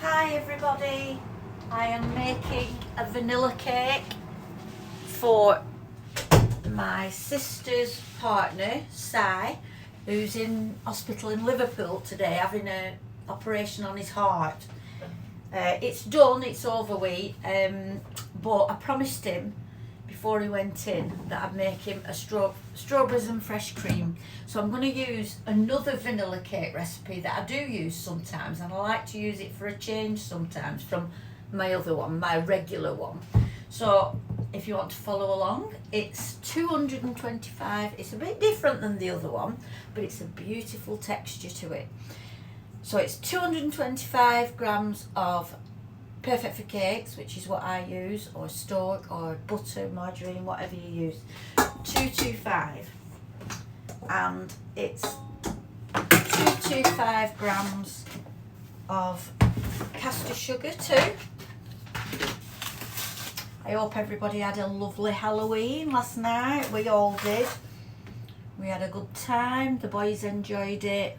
Hi everybody, I am making a vanilla cake for my sister's partner, Si, who's in hospital in Liverpool today having an operation on his heart. It's done, it's over with, but I promised him before he went in that I'd make him a strawberries and fresh cream. So I'm going to use another vanilla cake recipe that I do use sometimes, and I like to use it for a change sometimes from my other one, my regular one. So if you want to follow along, it's 225. It's a bit different than the other one, but it's a beautiful texture to it. So it's 225 grams of Perfect for Cakes, which is what I use, or Stork, or butter, margarine, whatever you use. 225, and it's 225 grams of caster sugar too. I hope everybody had a lovely Halloween last night. We all did. We had a good time. The boys enjoyed it.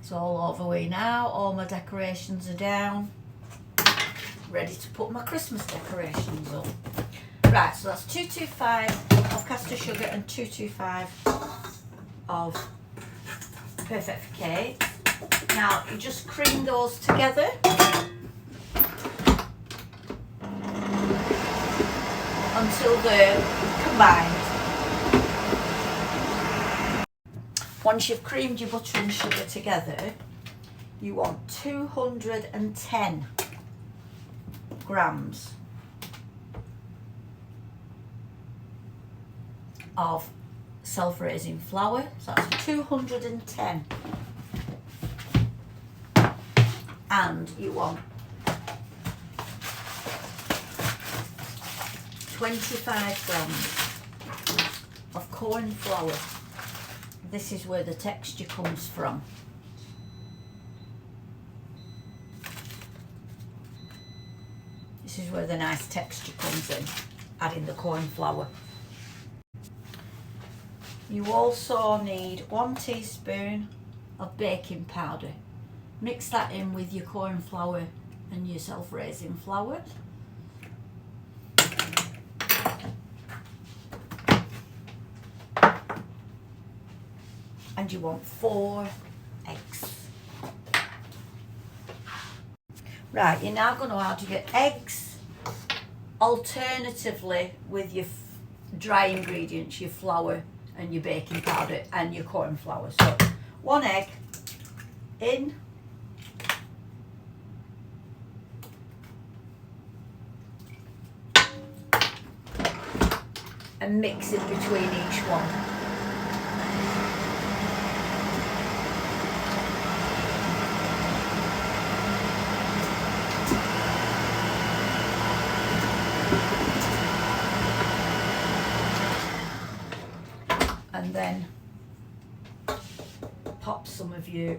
It's all over with now. All my decorations are down. Ready to put my Christmas decorations up. Right, so that's 225 of caster sugar and 225 of Perfect for Cake. Now you just cream those together until they're combined. Once you've creamed your butter and sugar together, you want 210 grams of self-raising flour. So that's 210. And you want 25 grams of corn flour. This is where the texture comes from. This is where the nice texture comes in, adding the corn flour. You also need 1 teaspoon of baking powder. Mix that in with your corn flour and your self-raising flour. And you want 4 eggs. Right, you're now going to add your eggs alternatively with your dry ingredients, your flour and your baking powder and your corn flour. So 1 egg in, and mix it between each one. And then pop some of your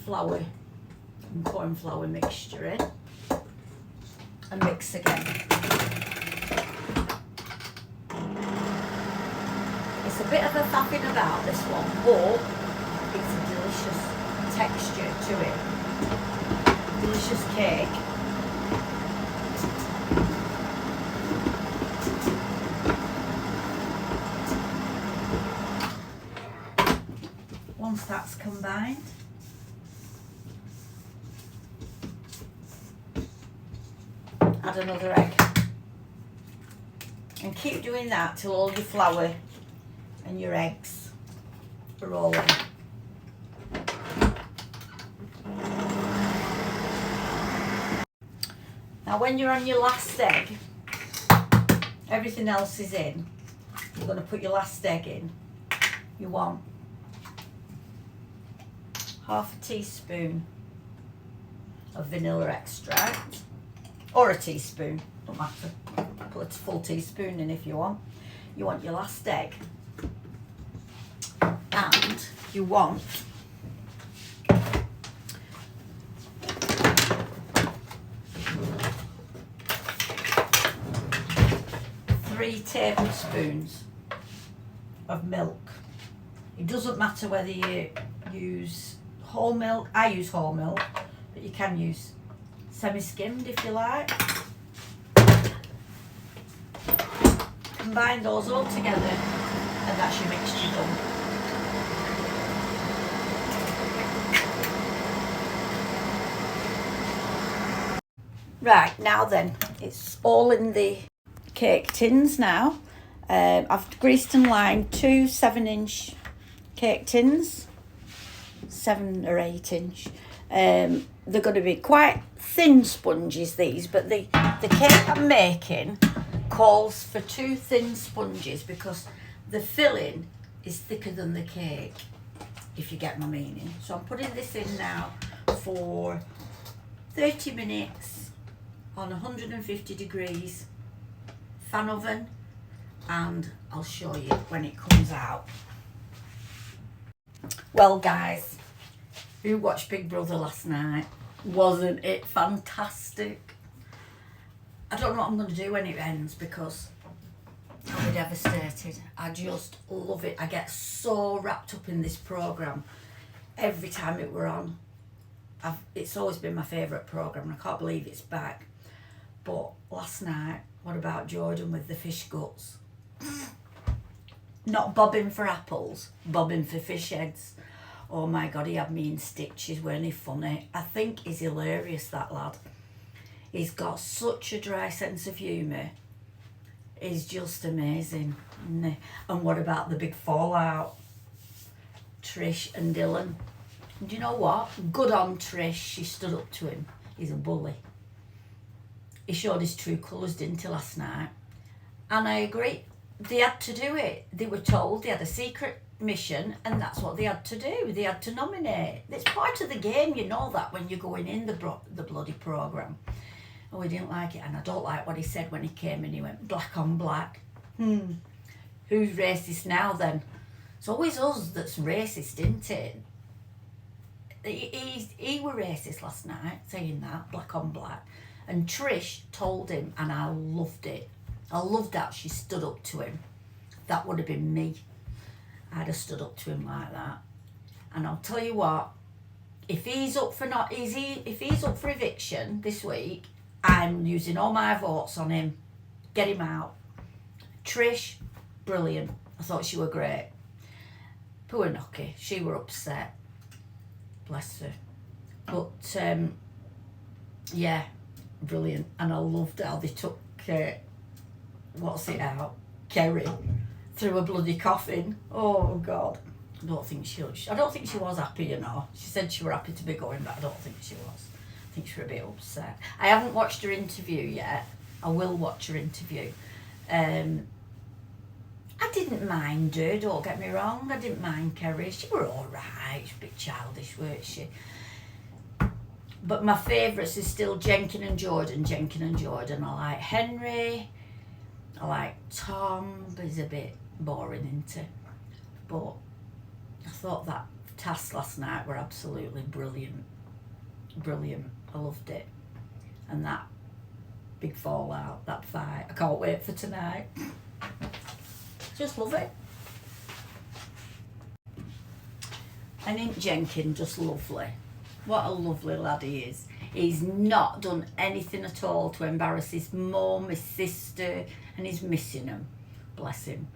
flour and corn flour mixture in and mix again. It's a bit of a faffing about, this one, but it's a delicious texture to it. Delicious cake. Once that's combined, add another egg and keep doing that till all your flour and your eggs are all in. Now when you're on your last egg, everything else is in, you're going to put your last egg in. You want 1/2 teaspoon of vanilla extract, or a teaspoon, don't matter. Put a full teaspoon in if you want. You want your last egg, and you want 3 tablespoons of milk. It doesn't matter whether you use whole milk. I use whole milk, but you can use semi-skimmed if you like. Combine those all together and that's your mixture done. Right, now then, it's all in the cake tins now. I've greased and lined 2 7-inch cake tins, 7 or 8 inch. They're going to be quite thin sponges, these, but the cake I'm making calls for 2 thin sponges because the filling is thicker than the cake, if you get my meaning. So I'm putting this in now for 30 minutes on 150 degrees fan oven, and I'll show you when it comes out. Well guys, who watched Big Brother last night? Wasn't it fantastic? I don't know what I'm going to do when it ends because I'll be devastated. I just love it. I get so wrapped up in this programme every time it were on. It's always been my favourite programme and I can't believe it's back. But last night, what about Jordan with the fish guts? Not bobbing for apples, bobbing for fish heads. Oh my God, he had me in stitches, weren't he funny? I think he's hilarious, that lad. He's got such a dry sense of humour. He's just amazing, isn't he? And what about the big fallout? Trish and Dylan. And do you know what? Good on Trish, she stood up to him. He's a bully. He showed his true colours, didn't he, last night? And I agree. They had to do it. They were told they had a secret mission and that's what they had to do. They had to nominate. It's part of the game, you know that, when you're going in the bloody programme. Oh, we didn't like it, and I don't like what he said when he came in. He went black on black. Who's racist now then? It's always us that's racist, isn't it? He were racist last night, saying that, black on black. And Trish told him, and I loved it. I loved that she stood up to him. That would have been me. I'd have stood up to him like that. And I'll tell you what, if he's up for if he's up for eviction this week, I'm using all my votes on him. Get him out. Trish, brilliant. I thought she were great. Poor Noki, she were upset. Bless her. But yeah, brilliant. And I loved how they took what's it out? Kerry through a bloody coffin. Oh God. I don't think she was happy, you know. She said she were happy to be going, but I don't think she was. I think she was a bit upset. I haven't watched her interview yet. I will watch her interview. I didn't mind her, don't get me wrong. I didn't mind Kerry. She were all right. She was a bit childish, weren't she? But my favourites is still Jenkin and Jordan. I like Henry. I like Tom, but he's a bit boring, isn't he? But I thought that task last night were absolutely brilliant. Brilliant. I loved it. And that big fallout, that fight. I can't wait for tonight. Just love it. And ain't Jenkin just lovely? What a lovely lad he is. He's not done anything at all to embarrass his mum, his sister, and he's missing them. Bless him.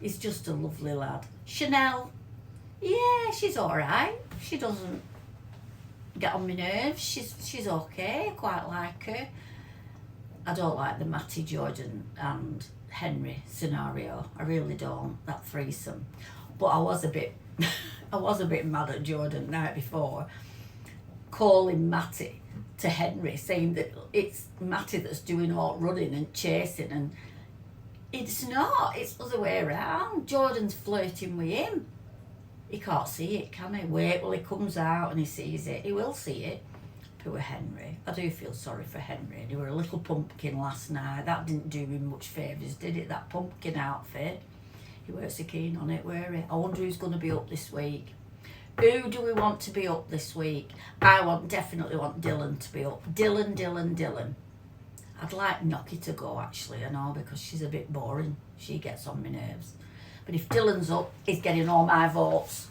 He's just a lovely lad. Chanel, yeah, she's all right. She doesn't get on my nerves. She's okay. I quite like her. I don't like the Matty, Jordan and Henry scenario. I really don't. That threesome. But I was a bit mad at Jordan the night before, calling Matty to Henry, saying that it's Matty that's doing all running and chasing, and it's not. It's the other way around. Jordan's flirting with him. He can't see it, can he? Wait till he comes out and he sees it. He will see it. Poor Henry. I do feel sorry for Henry. He were a little pumpkin last night. That didn't do him much favours, did it? That pumpkin outfit. He weren't so keen on it, were he? I wonder who's going to be up this week. Who do we want to be up this week? I definitely want Dylan to be up. Dylan. I'd like Noki to go, actually, I know, because she's a bit boring. She gets on my nerves. But if Dylan's up, he's getting all my votes.